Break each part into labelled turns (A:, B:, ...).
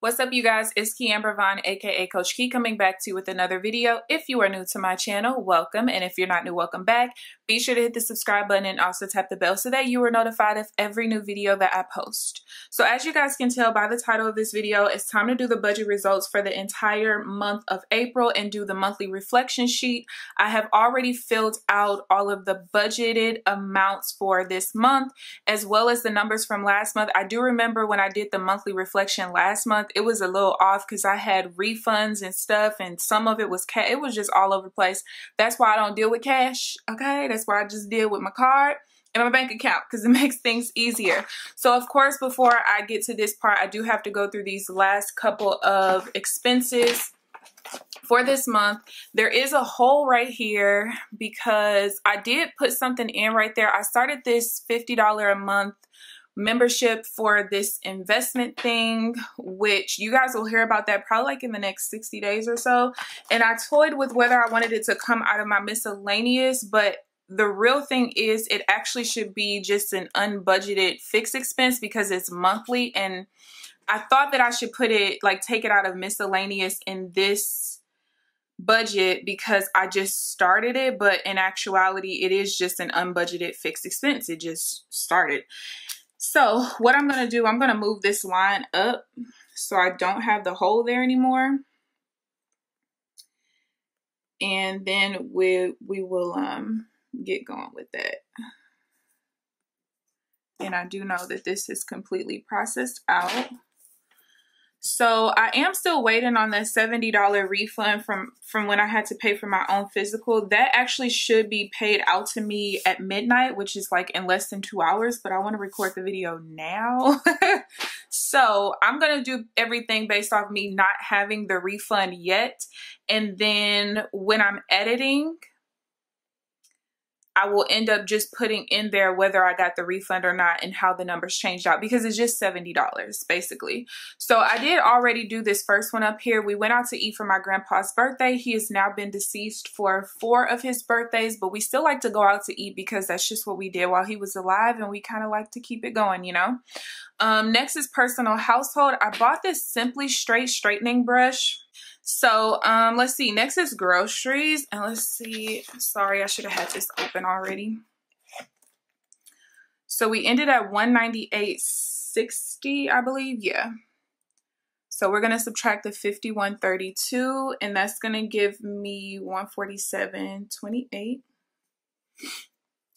A: What's up, you guys? It's KeAmber Vaughn, aka CoachKe, coming back to you with another video. If you are new to my channel, welcome, and if you're not new, welcome back. Be sure to hit the subscribe button and also tap the bell so that you are notified of every new video that I post. So as you guys can tell by the title of this video, it's time to do the budget results for the entire month of April and do the monthly reflection sheet. I have already filled out all of the budgeted amounts for this month, as well as the numbers from last month. I do remember when I did the monthly reflection last month, it was a little off because I had refunds and stuff, and some of it was cash. It was just all over the place. That's why I don't deal with cash, okay? That's why I just deal with my card and my bank account because it makes things easier. So of course, before I get to this part, I do have to go through these last couple of expenses for this month. There is a hole right here because I did put something in right there. I started this $50 a month membership for this investment thing, which you guys will hear about that probably like in the next 60 days or so. And I toyed with whether I wanted it to come out of my miscellaneous, but the real thing is it actually should be just an unbudgeted fixed expense because it's monthly. And I thought that I should put it, like, take it out of miscellaneous in this budget because I just started it, but in actuality, it is just an unbudgeted fixed expense. It just started. So what I'm going to do, I'm going to move this line up so I don't have the hole there anymore. And then we will get going with that. And I do know that this is completely processed out. So I am still waiting on that $70 refund from when I had to pay for my own physical. That actually should be paid out to me at midnight, which is like in less than 2 hours, but I want to record the video now. So I'm going to do everything based off me not having the refund yet. And then when I'm editing, I will end up just putting in there whether I got the refund or not and how the numbers changed out because it's just $70 basically. So I did already do this first one up here. We went out to eat for my grandpa's birthday. He has now been deceased for 4 of his birthdays, but we still like to go out to eat because that's just what we did while he was alive, and we kind of like to keep it going, you know. Next is personal household. I bought this Simply Straight straightening brush. So let's see, next is groceries, and let's see, sorry, I should have had this open already. So we ended at $198.60, I believe. Yeah. So we're going to subtract the $51.32, and that's going to give me $147.28.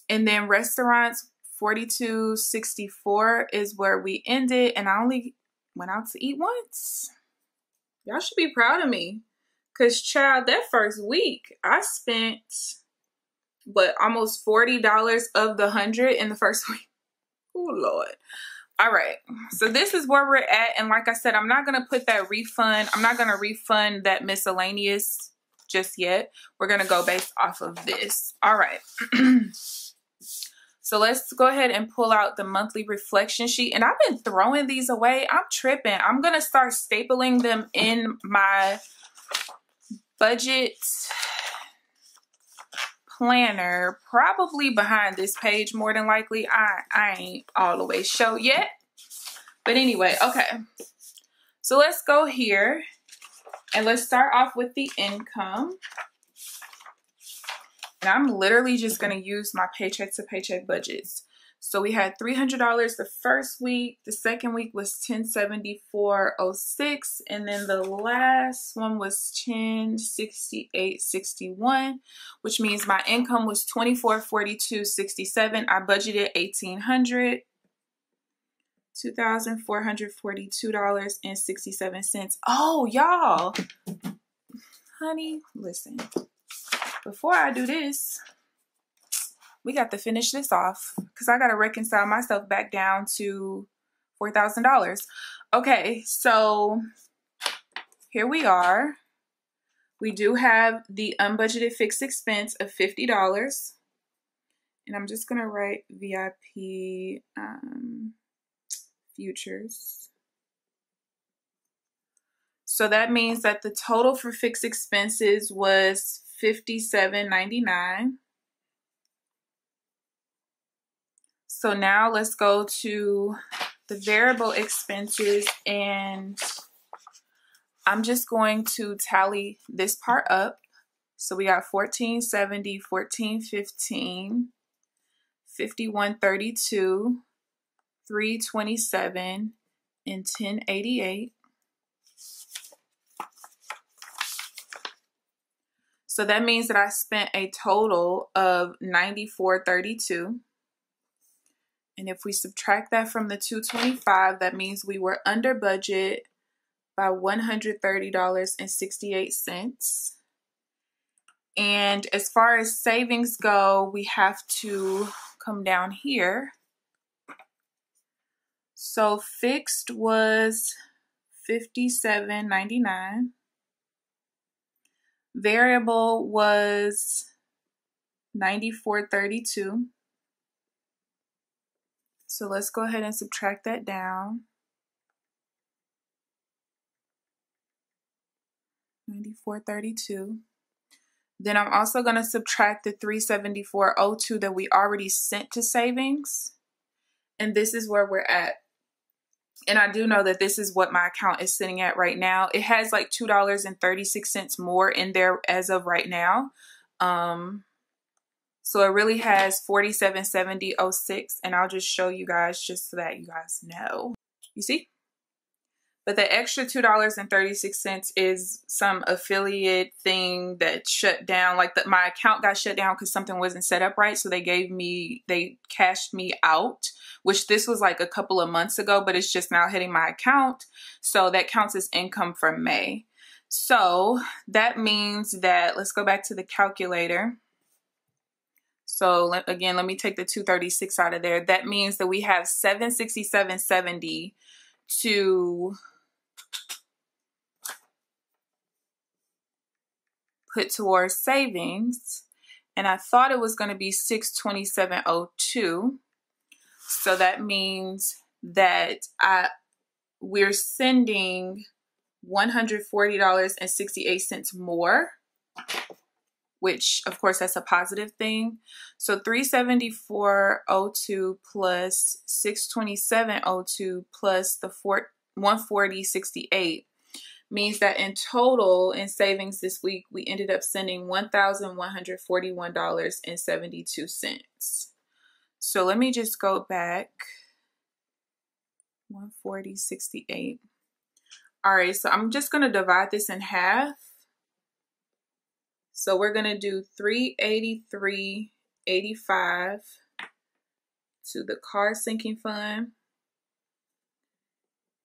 A: And then restaurants, $42.64 is where we ended, and I only went out to eat once. Y'all should be proud of me. Because, child, that first week, I spent, what, almost $40 of the $100 in the first week. Oh, Lord. All right. So this is where we're at. And like I said, I'm not going to put that refund. I'm not going to refund that miscellaneous just yet. We're going to go based off of this. All right. So let's go ahead and pull out the monthly reflection sheet. And I've been throwing these away. I'm tripping. I'm going to start stapling them in my budget planner, probably behind this page more than likely. I ain't all the way sure yet. But anyway, okay. So let's go here and let's start off with the income. And I'm literally just going to use my paycheck to paycheck budgets. So we had $300 the first week. The second week was $1074.06. And then the last one was $1068.61, which means my income was $2442.67. I budgeted $1,800. $2,442.67. Oh, y'all. Honey, listen. Before I do this, we got to finish this off because I got to reconcile myself back down to $4,000. Okay, so here we are. We do have the unbudgeted fixed expense of $50. And I'm just going to write VIP futures. So that means that the total for fixed expenses was $57.99. So now let's go to the variable expenses and I'm just going to tally this part up. So we got 1470, 1415, 5132, 327, and 1088. So that means that I spent a total of $94.32. And if we subtract that from the $225, that means we were under budget by $130.68. And as far as savings go, we have to come down here. So fixed was $57.99. Variable was $94.32. So let's go ahead and subtract that down. $94.32. Then I'm also going to subtract the $374.02 that we already sent to savings. And this is where we're at. And I do know that this is what my account is sitting at right now. It has like $2.36 more in there as of right now. So it really has $47.70.06. And I'll just show you guys just so that you guys know. You see? But the extra $2.36 is some affiliate thing that shut down. Like my account got shut down because something wasn't set up right. So they cashed me out, which this was like a couple of months ago, but it's just now hitting my account. So that counts as income for May. So that means that, let's go back to the calculator. So again, let me take the $236 out of there. That means that we have $767.70 to put towards savings, and I thought it was going to be $627.02. So that means that we're sending $140.68 more, which of course that's a positive thing. So $374.02 plus $627.02 plus the $140.68 means that in total in savings this week we ended up sending $1,141.72. So let me just go back. 140.68. All right, so I'm just going to divide this in half. So we're going to do $383.85 to the car sinking fund,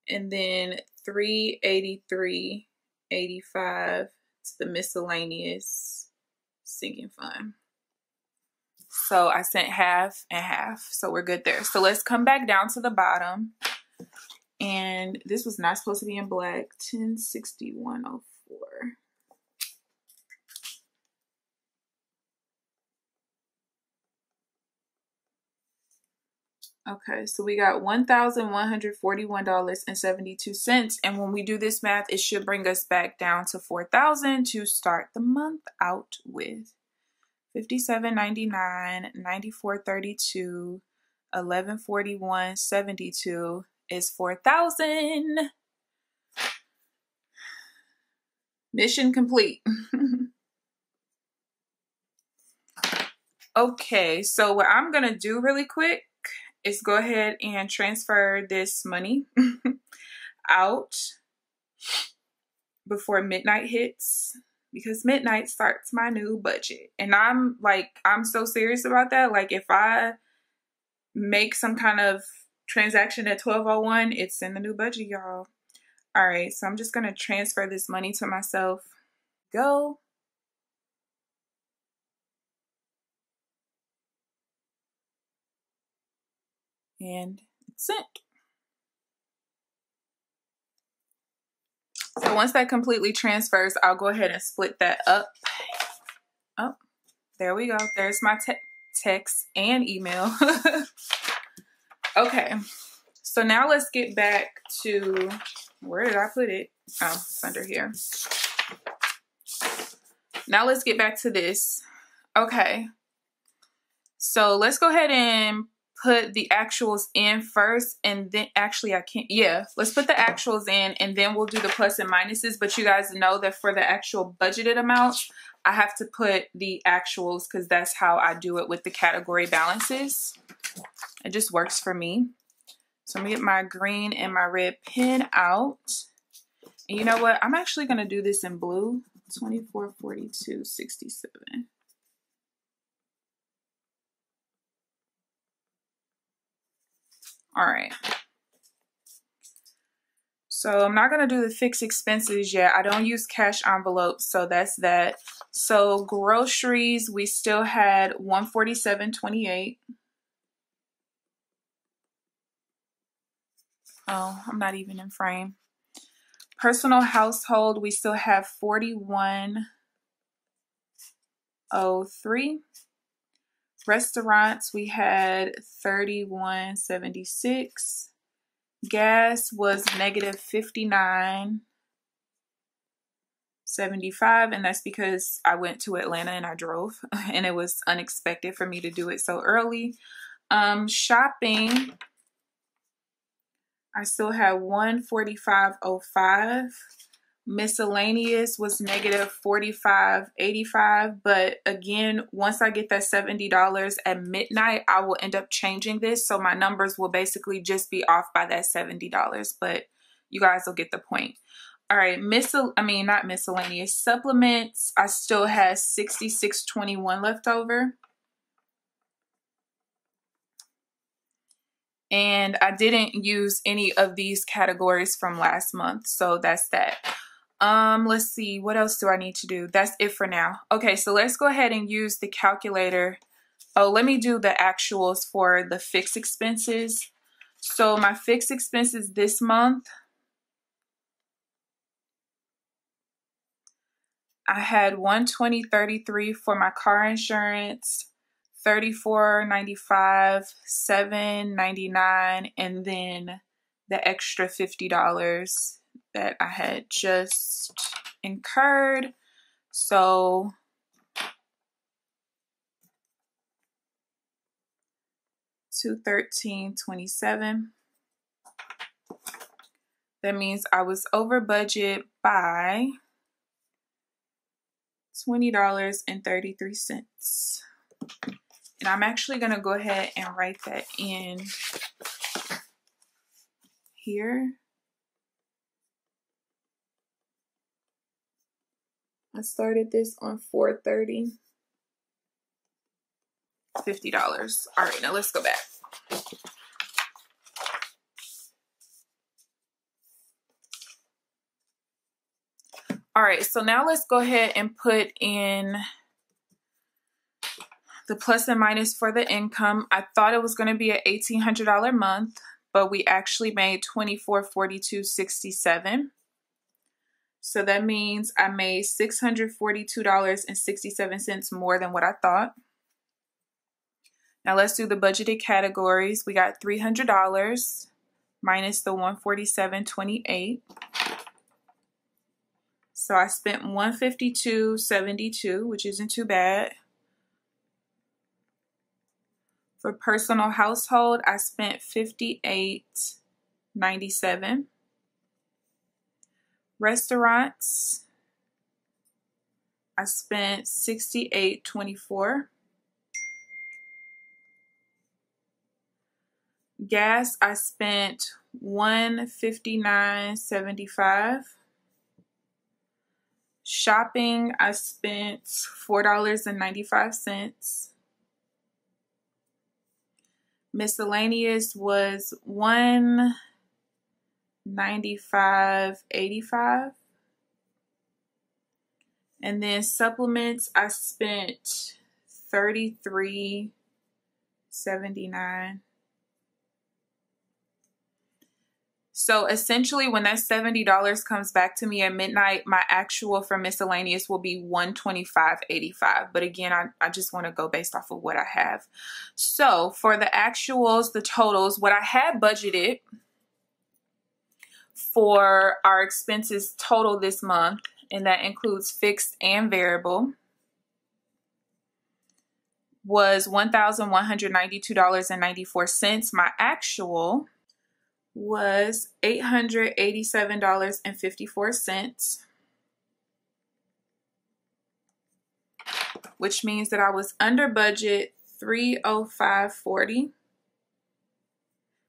A: and then $383.85 to the miscellaneous sinking fund. So I sent half and half, so we're good there. So let's come back down to the bottom, and this was not supposed to be in black. 1061.04. Okay, so we got $1,141.72, and when we do this math, it should bring us back down to $4,000 to start the month out with. $57.99, $94.32, $1141.72 is $4,000. Mission complete. Okay, so what I'm gonna do really quick is go ahead and transfer this money out before midnight hits, because midnight starts my new budget. And I'm so serious about that. Like, if I make some kind of transaction at 12:01, it's in the new budget, y'all. All right, so I'm just gonna transfer this money to myself. Go. And it's sent. So once that completely transfers, I'll go ahead and split that up. Oh, there we go. There's my text and email. Okay, so now let's get back to, where did I put it? Oh, it's under here. Now let's get back to this. Okay, so let's go ahead and put the actuals in first, and then actually I can't. Yeah, let's put the actuals in and then we'll do the plus and minuses. But you guys know that for the actual budgeted amounts, I have to put the actuals because that's how I do it with the category balances. It just works for me. So I'm gonna get my green and my red pen out. And you know what? I'm actually gonna do this in blue. 2442.67. All right. So I'm not going to do the fixed expenses yet. I don't use cash envelopes, so that's that. So groceries, we still had $147.28. Oh, I'm not even in frame. Personal household, we still have $41.03. Restaurants, we had $31.76. Gas was negative $59.75, and that's because I went to Atlanta and I drove, and it was unexpected for me to do it so early. Shopping, I still had $145.05. Miscellaneous was negative $45.85, but again, once I get that $70 at midnight, I will end up changing this, so my numbers will basically just be off by that $70, but you guys will get the point. All right, not miscellaneous, supplements, I still had $66.21 left over. And I didn't use any of these categories from last month, so that's that. Let's see, what else do I need to do? That's it for now. Okay, so let's go ahead and use the calculator. Oh, let me do the actuals for the fixed expenses. So my fixed expenses this month, I had $120.33 for my car insurance, $34.95, $7.99, and then the extra $50 that I had just incurred. So $213.27. That means I was over budget by $20.33. And I'm actually going to go ahead and write that in here. I started this on 4/30. $50. All right, now let's go back. All right, so now let's go ahead and put in the plus and minus for the income. I thought it was going to be an $1,800 month, but we actually made $2442.67. So that means I made $642.67 more than what I thought. Now let's do the budgeted categories. We got $300 minus the $147.28. So I spent $152.72, which isn't too bad. For personal household, I spent $58.97. Restaurants, I spent $68.24. Gas, I spent $159.75. Shopping, I spent $4.95. Miscellaneous was $195.85. And then supplements, I spent $33.79. So essentially, when that $70 comes back to me at midnight, my actual for miscellaneous will be $125.85. But again, I just want to go based off of what I have. So for the actuals, the totals, what I had budgeted for our expenses total this month, and that includes fixed and variable, was $1,192.94. My actual was $887.54, which means that I was under budget $305.40.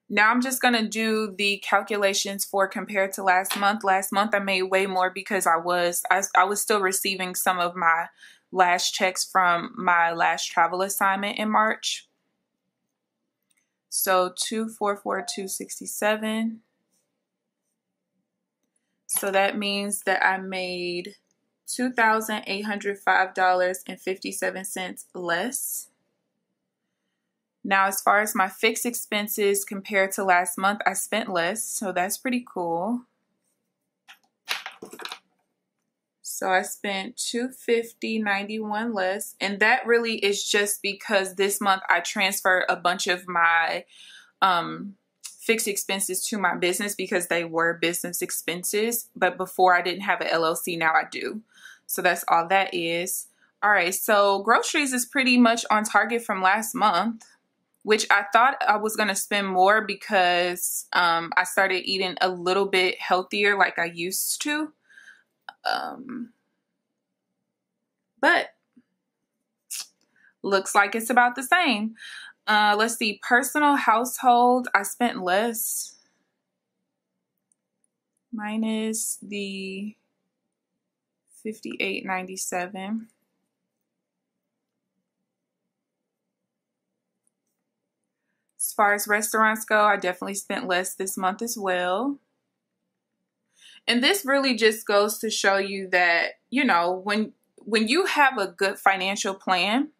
A: Now I'm just going to do the calculations for compared to last month. Last month I made way more because I was still receiving some of my last checks from my last travel assignment in March. So $244,267. So that means that I made $2,805.57 less. Now, as far as my fixed expenses compared to last month, I spent less, so that's pretty cool. So I spent $250.91 less, and that really is just because this month I transferred a bunch of my fixed expenses to my business because they were business expenses, but before I didn't have an LLC, now I do. So that's all that is. All right, so groceries is pretty much on target from last month, which I thought I was going to spend more because I started eating a little bit healthier like I used to. But looks like it's about the same. Let's see, personal household, I spent less. Minus the $58.97. As far as restaurants go, I definitely spent less this month as well. And this really just goes to show you that, you know, when you have a good financial plan,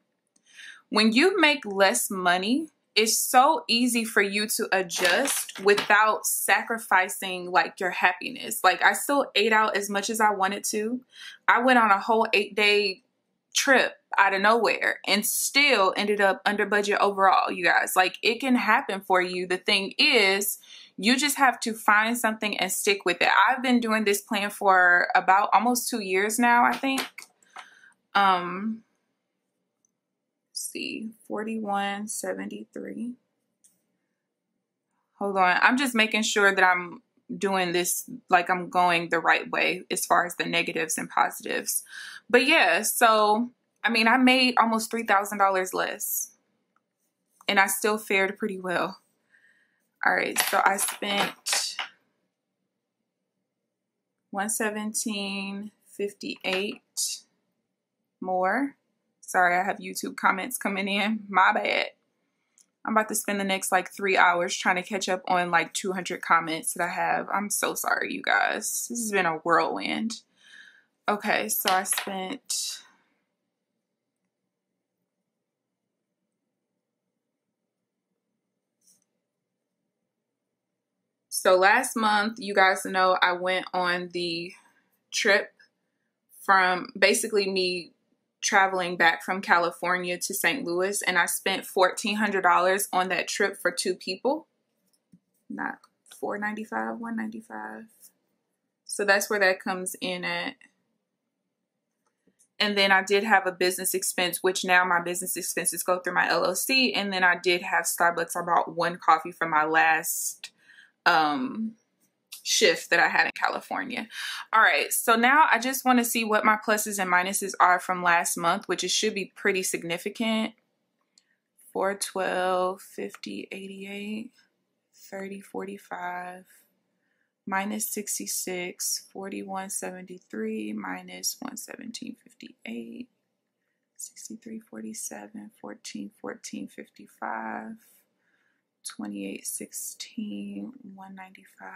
A: when you make less money, it's so easy for you to adjust without sacrificing like your happiness. Like I still ate out as much as I wanted to. I went on a whole 8-day trip out of nowhere and still ended up under budget overall, you guys. Like it can happen for you. The thing is, you just have to find something and stick with it. I've been doing this plan for about almost 2 years now, I think. Let's see, 41.73. Hold on, I'm just making sure that I'm doing this like I'm going the right way as far as the negatives and positives. But yeah, so I mean, I made almost $3,000 less and I still fared pretty well. All right, so I spent $117.58 more. Sorry, I have YouTube comments coming in. My bad. I'm about to spend the next like 3 hours trying to catch up on like 200 comments that I have. I'm so sorry, you guys. This has been a whirlwind. Okay, so I spent so last month, you guys know I went on the trip from basically me traveling back from California to St. Louis, and I spent $1,400 on that trip for 2 people. Not $495, $195. So that's where that comes in at. And then I did have a business expense, which now my business expenses go through my LLC. And then I did have Starbucks. I bought 1 coffee for my last shift that I had in California. All right, so now I just want to see what my pluses and minuses are from last month, which it should be pretty significant. 412, 50, 88, 30, 45, minus 66, 41.73, minus 117.58, 63.47, 14.55, 28.16, 195.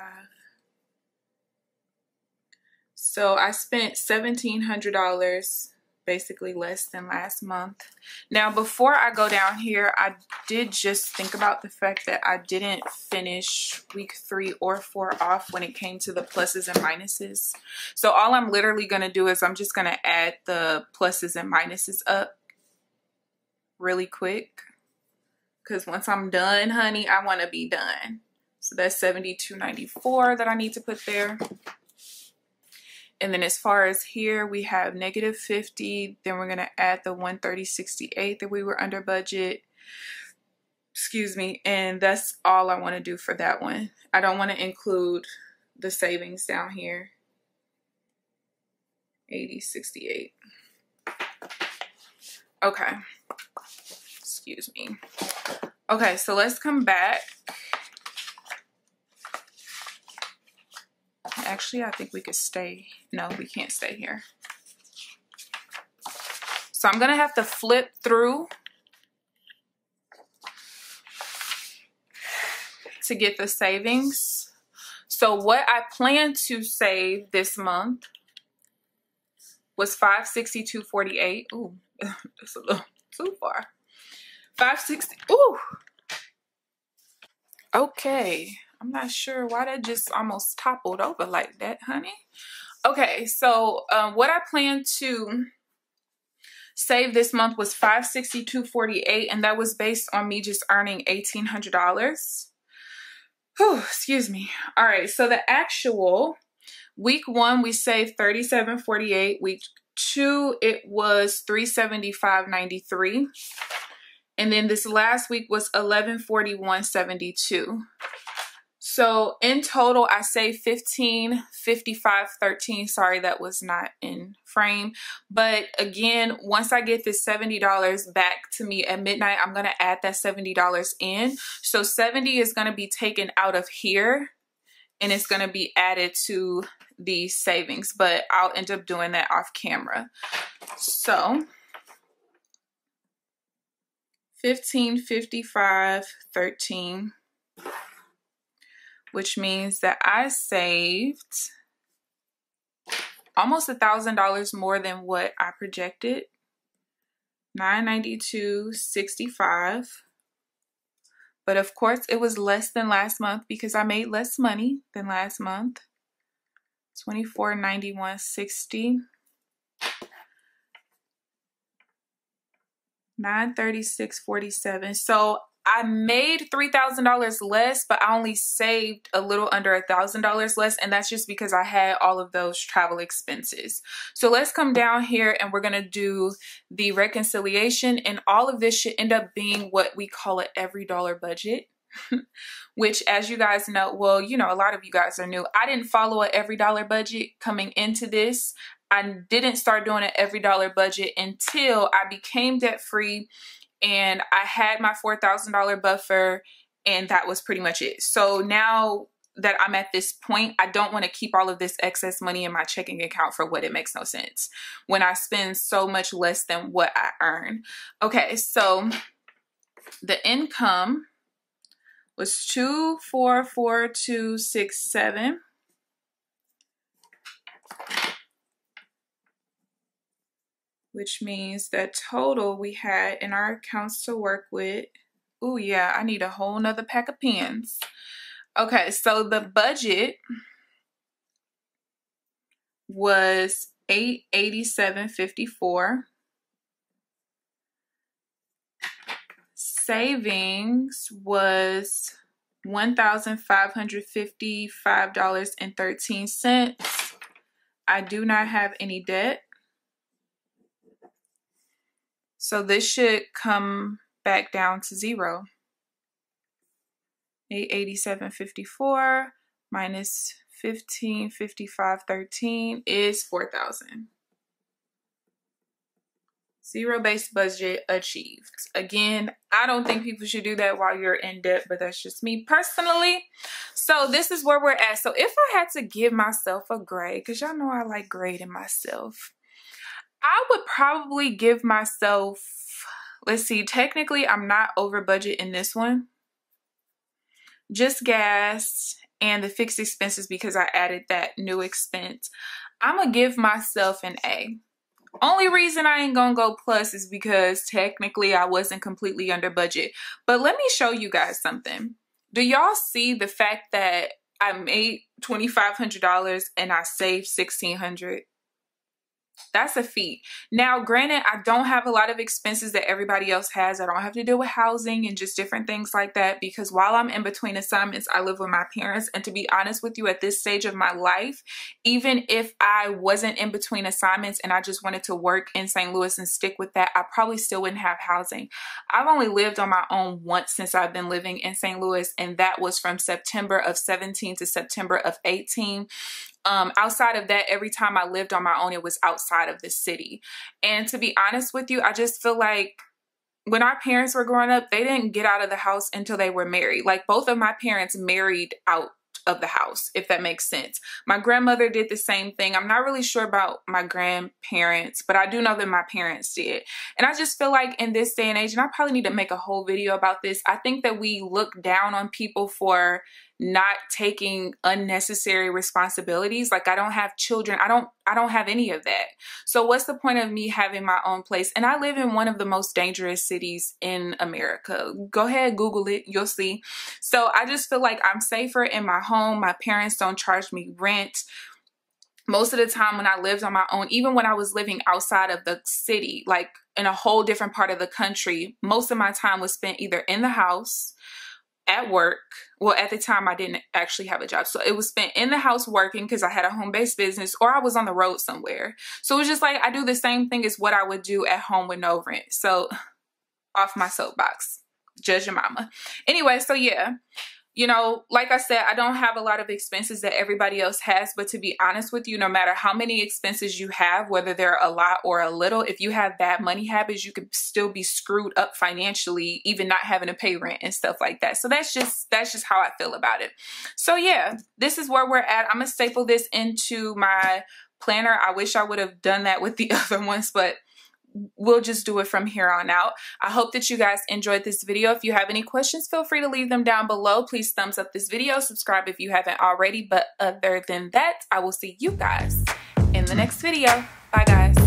A: So I spent $1,700 basically less than last month. Now, before I go down here, I did just think about the fact that I didn't finish week 3 or 4 off when it came to the pluses and minuses. So all I'm literally going to do is I'm just going to add the pluses and minuses up really quick. Because once I'm done, honey, I want to be done. So that's $72.94 that I need to put there. And then as far as here, we have -50. Then we're going to add the 130.68 that we were under budget. Excuse me. And that's all I want to do for that one. I don't want to include the savings down here. 80.68. Okay. Excuse me. Okay, so let's come back. Actually, I think we could stay. No, we can't stay here. So I'm going to have to flip through to get the savings. So what I plan to save this month was $562.48. Ooh, that's a little too far. $560. Ooh. Okay. I'm not sure why that just almost toppled over like that, honey. Okay, so what I plan to save this month was $562.48, and that was based on me just earning $1,800. Whew, excuse me. All right, so the actual week 1 we saved $37.48. Week 2 it was $375.93, and then this last week was $1141.72. So in total, I saved $1555.13. Sorry, that was not in frame. But again, once I get this $70 back to me at midnight, I'm going to add that $70 in. So $70 is going to be taken out of here, and it's going to be added to the savings. But I'll end up doing that off camera. So $1555.13. Which means that I saved almost $1,000 more than what I projected. $992.65. But of course, it was less than last month because I made less money than last month. $2491.60. $936.47. So I made $3,000 less, but I only saved a little under $1,000 less, and that's just because I had all of those travel expenses. So let's come down here and we're gonna do the reconciliation, and all of this should end up being what we call an every dollar budget. Which, as you guys know, well, you know, a lot of you guys are new. I didn't follow an every dollar budget coming into this. I didn't start doing an every dollar budget until I became debt free and I had my $4,000 buffer, and that was pretty much it. So now that I'm at this point, I don't want to keep all of this excess money in my checking account for what it makes no sense when I spend so much less than what I earn. Okay, so the income was $244,267. Which means that total we had in our accounts to work with. Oh yeah, I need a whole nother pack of pens. Okay, so the budget was $887.54. Savings was $1,555.13. I do not have any debt. So this should come back down to zero. $887.54 minus $1555.13 is $4,000. Zero-based budget achieved. Again, I don't think people should do that while you're in debt, but that's just me personally. So this is where we're at. So if I had to give myself a grade, because y'all know I like grading myself, I would probably give myself, let's see, technically I'm not over budget in this one. Just gas and the fixed expenses because I added that new expense. I'm going to give myself an A. Only reason I ain't going to go plus is because technically I wasn't completely under budget. But let me show you guys something. Do y'all see the fact that I made $2,500 and I saved $1,600? That's a feat. Now, granted, I don't have a lot of expenses that everybody else has. I don't have to deal with housing and just different things like that, because while I'm in between assignments, I live with my parents. And to be honest with you, at this stage of my life, even if I wasn't in between assignments and I just wanted to work in St. Louis and stick with that, I probably still wouldn't have housing. I've only lived on my own once since I've been living in St. Louis, and that was from September of 17 to September of 18. Outside of that, every time I lived on my own, it was outside of the city. And to be honest with you, I just feel like when our parents were growing up, they didn't get out of the house until they were married. Like, both of my parents married out of the house, if that makes sense. My grandmother did the same thing. I'm not really sure about my grandparents, but I do know that my parents did. And I just feel like in this day and age, and I probably need to make a whole video about this, I think that we look down on people for not taking unnecessary responsibilities. Like, I don't have children. I don't have any of that. So what's the point of me having my own place? And I live in one of the most dangerous cities in America. Go ahead, Google it. You'll see. So I just feel like I'm safer in my home. My parents don't charge me rent. Most of the time when I lived on my own, even when I was living outside of the city, like in a whole different part of the country, most of my time was spent either in the house, at work. Well, at the time I didn't actually have a job, so it was spent in the house working because I had a home-based business, or I was on the road somewhere. So it was just like, I do the same thing as what I would do at home with no rent. So off my soapbox, judge your mama. Anyway, so yeah, you know, like I said, I don't have a lot of expenses that everybody else has, but to be honest with you, no matter how many expenses you have, whether they're a lot or a little, if you have bad money habits, you could still be screwed up financially, even not having to pay rent and stuff like that. So that's just how I feel about it. So yeah, this is where we're at. I'm gonna staple this into my planner. I wish I would have done that with the other ones, but we'll just do it from here on out. I hope that you guys enjoyed this video. If you have any questions, feel free to leave them down below. Please thumbs up this video, subscribe if you haven't already. But other than that, I will see you guys in the next video. Bye guys.